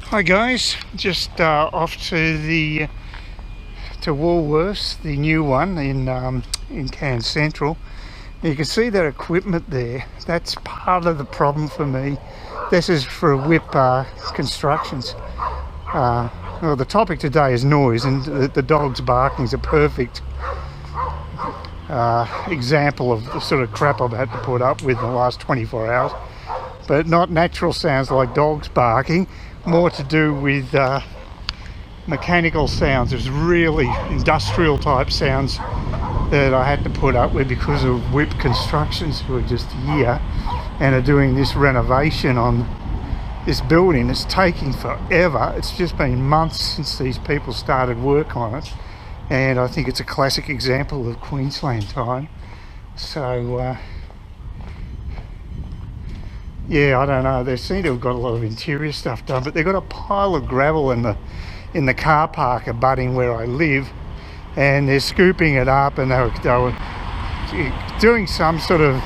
Hi guys, just off to Woolworths, the new one in Cairns Central. You can see that equipment there. That's part of the problem for me. This is for whip constructions. Well, the topic today is noise, and the dog's barking is a perfect example of the sort of crap I've had to put up with in the last 24 hours. But not natural sounds like dogs barking, more to do with mechanical sounds. There's really industrial type sounds that I had to put up with because of whip constructions who are just here and are doing this renovation on this building. It's taking forever. It's just been months since these people started work on it, and I think it's a classic example of Queensland time. So yeah, I don't know. They seem to have got a lot of interior stuff done, but they've got a pile of gravel in the car park abutting where I live, and they're scooping it up, and they were doing some sort of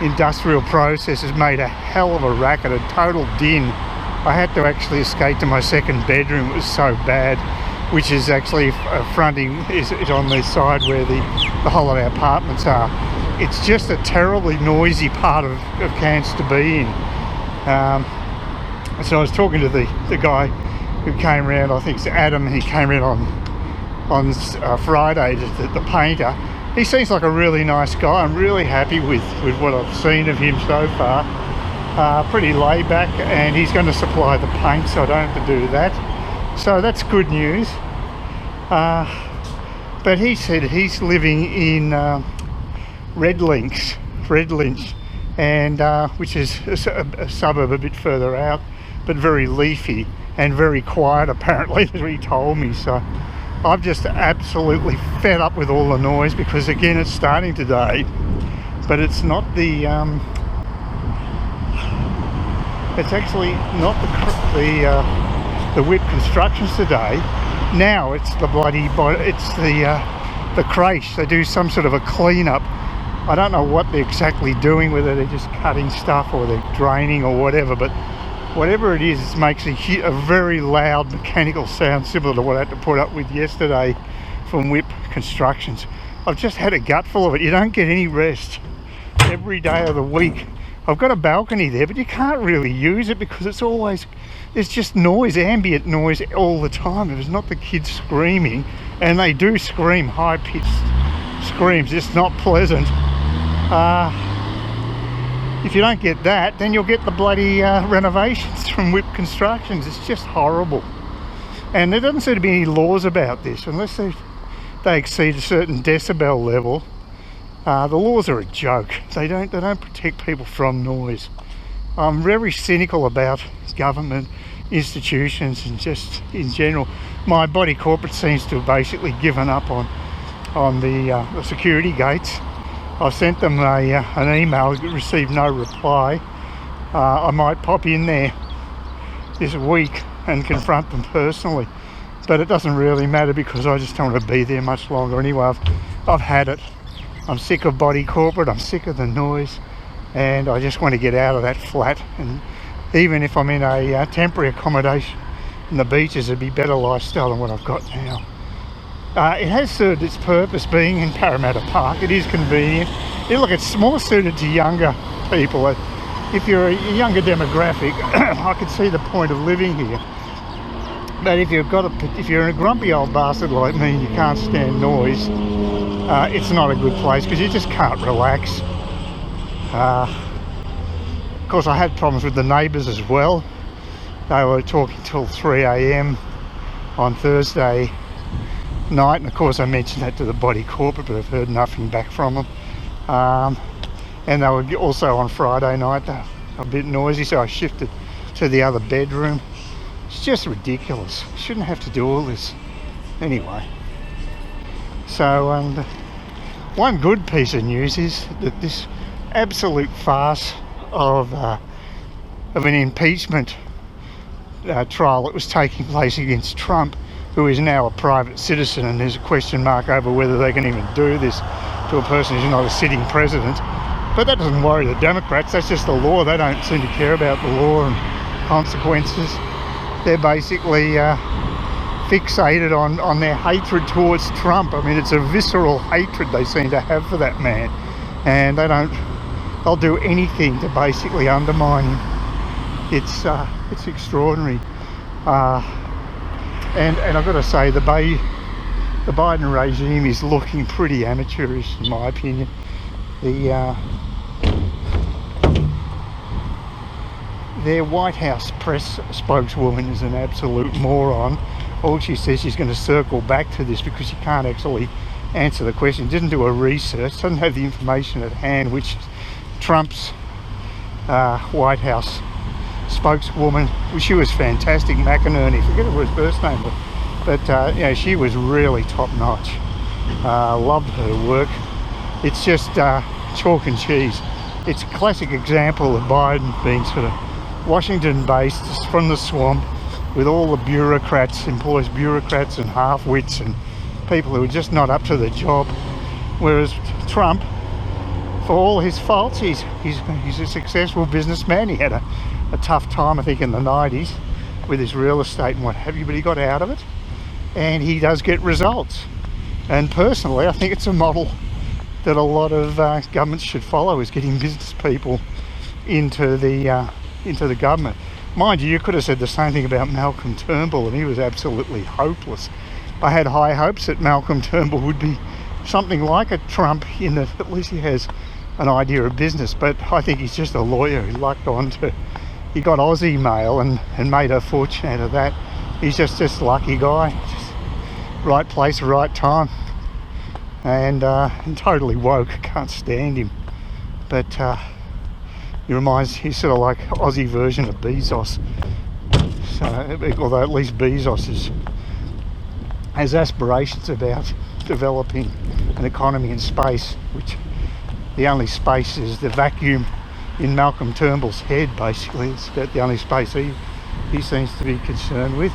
industrial process. Has made a hell of a racket, a total din. I had to actually escape to my second bedroom. It was so bad, which is actually fronting is on the side where the holiday apartments are. It's just a terribly noisy part of Cairns to be in. So I was talking to the guy who came around, I think it's Adam. He came in on Friday, the painter. He seems like a really nice guy. I'm really happy with what I've seen of him so far. Pretty laid back, and he's going to supply the paint, so I don't have to do that. So that's good news. But he said he's living in Redlinch, and which is a suburb a bit further out, but very leafy and very quiet apparently. That's what he told me. So I'm just absolutely fed up with all the noise, because again it's starting today, but it's not the it's actually not the whip constructions today. Now it's the the creche. They do some sort of a clean-up. I don't know what they're exactly doing, whether they're just cutting stuff or they're draining or whatever, but whatever it is, it makes a very loud mechanical sound similar to what I had to put up with yesterday from whip constructions. I've just had a gutful of it. You don't get any rest every day of the week. I've got a balcony there, but you can't really use it because there's just noise, ambient noise all the time. If it's not the kids screaming, and they do scream, high-pitched screams, it's not pleasant. If you don't get that, then you'll get the bloody renovations from whip constructions. It's just horrible. And there doesn't seem to be any laws about this, unless they exceed a certain decibel level. The laws are a joke. They don't protect people from noise. I'm very cynical about government institutions and just in general. My body corporate seems to have basically given up on the security gates. I sent them an email, received no reply. I might pop in there this week and confront them personally, but it doesn't really matter because I just don't want to be there much longer anyway. I've had it. I'm sick of body corporate, I'm sick of the noise, and I just want to get out of that flat. And even if I'm in a temporary accommodation in the beaches, it'd be better lifestyle than what I've got now. It has served its purpose being in Parramatta Park. It is convenient. Look, it's more suited to younger people. If you're a younger demographic, I could see the point of living here. But if you're a grumpy old bastard like me and you can't stand noise, it's not a good place because you just can't relax. Of course, I had problems with the neighbours as well. They were talking till 3 a.m. on Thursday night, and of course I mentioned that to the body corporate, but I've heard nothing back from them. And they were also on Friday night, they were a bit noisy, so I shifted to the other bedroom. It's just ridiculous. Shouldn't have to do all this anyway. So one good piece of news is that this absolute farce of an impeachment trial that was taking place against Trump, who is now a private citizen, and there's a question mark over whether they can even do this to a person who's not a sitting president. But that doesn't worry the Democrats. That's just the law. They don't seem to care about the law and consequences. they're basically fixated on their hatred towards Trump. I mean, it's a visceral hatred they seem to have for that man, and they'll do anything to basically undermine him. It's extraordinary. And I've got to say, the Biden regime is looking pretty amateurish, in my opinion. Their White House press spokeswoman is an absolute moron. All she says, she's going to circle back to this because she can't actually answer the question. Didn't do her research, doesn't have the information at hand, which Trump's White House spokeswoman, she was fantastic, McInerney, forget what her first name was, but you know, she was really top notch. Loved her work. It's just chalk and cheese. It's a classic example of Biden being sort of Washington based, from the swamp, with all the bureaucrats, employs bureaucrats and half-wits and people who are just not up to the job, whereas Trump, for all his faults, he's a successful businessman. He had a tough time, I think, in the 90s with his real estate and what have you, but he got out of it, and he does get results. And personally, I think it's a model that a lot of governments should follow, is getting business people into the government. Mind you could have said the same thing about Malcolm Turnbull, and he was absolutely hopeless. I had high hopes that Malcolm Turnbull would be something like a Trump, in that at least he has an idea of business, but I think he's just a lawyer. He got Aussie Mail and made a fortune out of that. He's just a lucky guy, just right place, right time, and totally woke. Can't stand him, but he's sort of like Aussie version of Bezos. So, although at least Bezos has aspirations about developing an economy in space, which the only space is the vacuum in Malcolm Turnbull's head. Basically, it's about the only space he seems to be concerned with.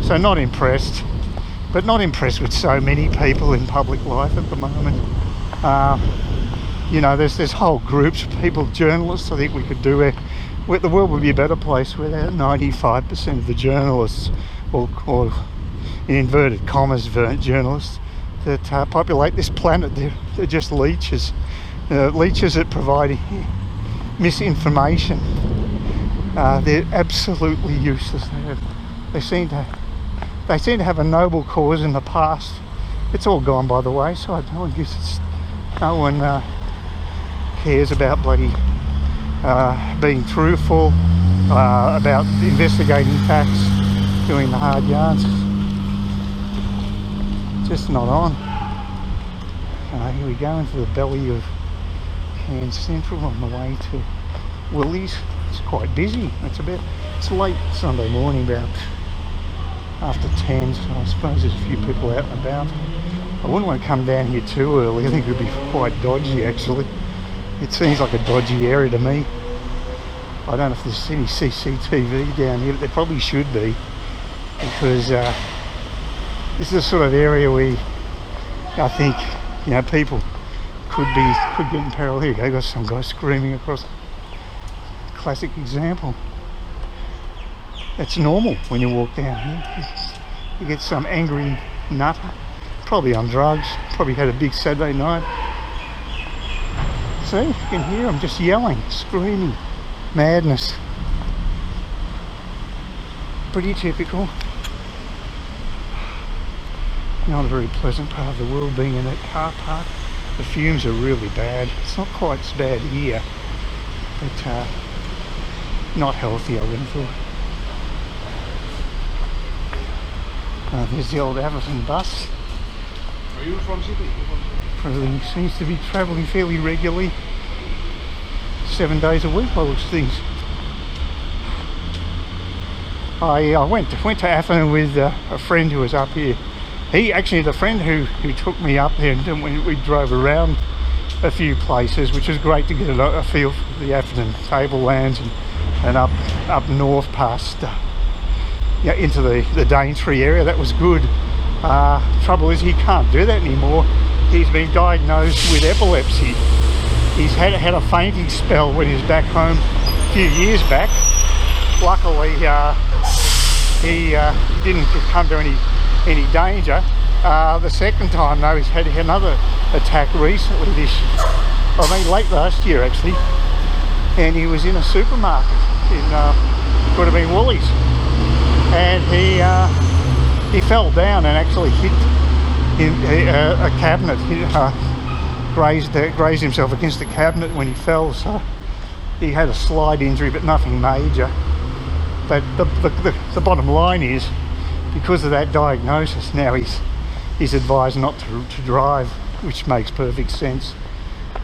So not impressed, but not impressed with so many people in public life at the moment. You know, there's whole groups of people, journalists. I think we could do the world would be a better place without 95% of the journalists, or in inverted commas, journalists that populate this planet. They're just leeches. Leeches that provide misinformation. They're absolutely useless. They seem to have a noble cause in the past. It's all gone by the wayside. No one cares about bloody being truthful, about investigating facts, doing the hard yards. Just not on. Here we go into the belly of Cairns Central on the way to Willie's. It's quite busy. It's late Sunday morning, about after 10, so I suppose there's a few people out and about. I wouldn't want to come down here too early. I think it would be quite dodgy, actually. It seems like a dodgy area to me. I don't know if there's any CCTV down here, but there probably should be, because this is the sort of area where I think, you know, people could get in peril. Here you go, got some guy screaming across. Classic example. It's normal when you walk down here. You get some angry nutter, probably on drugs, probably had a big Saturday night. See, you can hear him just yelling, screaming, madness. Pretty typical. Not a very pleasant part of the world being in that car park. The fumes are really bad. It's not quite as bad here, but not healthy, I wouldn't feel. There's the old Everton bus. Are you from Sydney? Probably seems to be travelling fairly regularly, 7 days a week by looks things. I went to Atherton with a friend who was up here. The friend who took me up there, and we drove around a few places, which was great to get a feel for the Atherton tablelands and up north past into the Daintree area. That was good. Trouble is, he can't do that anymore. He's been diagnosed with epilepsy. He's had a fainting spell when he was back home a few years back, luckily he didn't come to any danger. The second time though, he's had another attack recently, late last year actually, and he was in a supermarket in could have been Woolies, and he fell down and actually hit a cabinet. He grazed himself against the cabinet when he fell, so he had a slight injury but nothing major. But the bottom line is, because of that diagnosis, now he's advised not to drive, which makes perfect sense,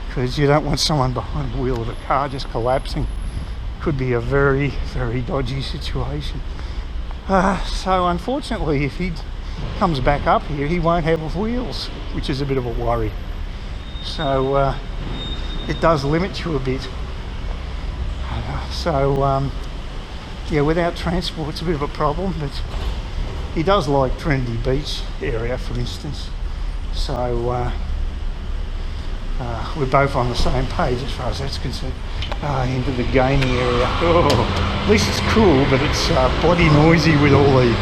because you don't want someone behind the wheel of a car just collapsing. Could be a very, very dodgy situation. So unfortunately, if he comes back up here, he won't have wheels, which is a bit of a worry. So it does limit you a bit. Yeah, without transport it's a bit of a problem, but he does like Trinity Beach area, for instance. So we're both on the same page as far as that's concerned. Into the gaming area. Oh, at least it's cool, but it's bloody noisy with all the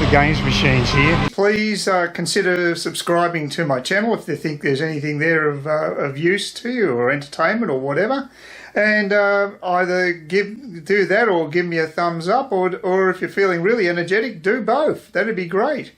games machines here. Please consider subscribing to my channel if you think there's anything there of use to you, or entertainment or whatever. And either do that or give me a thumbs up, or if you're feeling really energetic, do both. That'd be great.